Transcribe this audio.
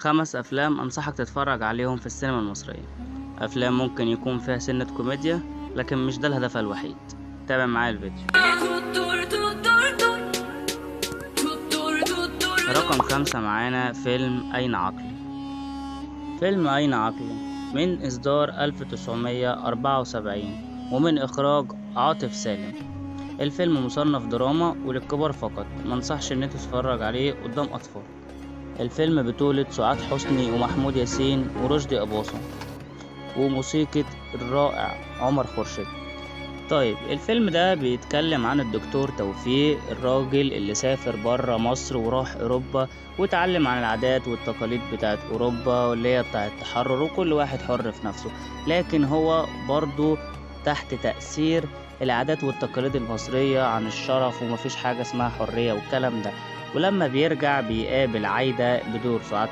5 أفلام أنصحك تتفرج عليهم في السينما المصرية. أفلام ممكن يكون فيها سنة كوميديا، لكن مش ده الهدف الوحيد. تابع معايا الفيديو. رقم 5 معانا فيلم أين عقلي. فيلم أين عقلي من إصدار 1974 ومن إخراج عاطف سالم. الفيلم مصنف دراما وللكبار فقط، منصحش إن انت تتفرج عليه قدام أطفال. الفيلم بطولة سعاد حسني ومحمود ياسين ورشدي أباظة، وموسيقى الرائع عمر خورشيد. طيب الفيلم ده بيتكلم عن الدكتور توفيق، الراجل اللي سافر برا مصر وراح أوروبا وتعلم عن العادات والتقاليد بتاعت أوروبا واللي هي بتاعت التحرر، وكل واحد حر في نفسه، لكن هو برضو تحت تأثير العادات والتقاليد المصرية عن الشرف، ومفيش حاجة اسمها حرية والكلام ده. ولما بيرجع بيقابل عايدة بدور سعاد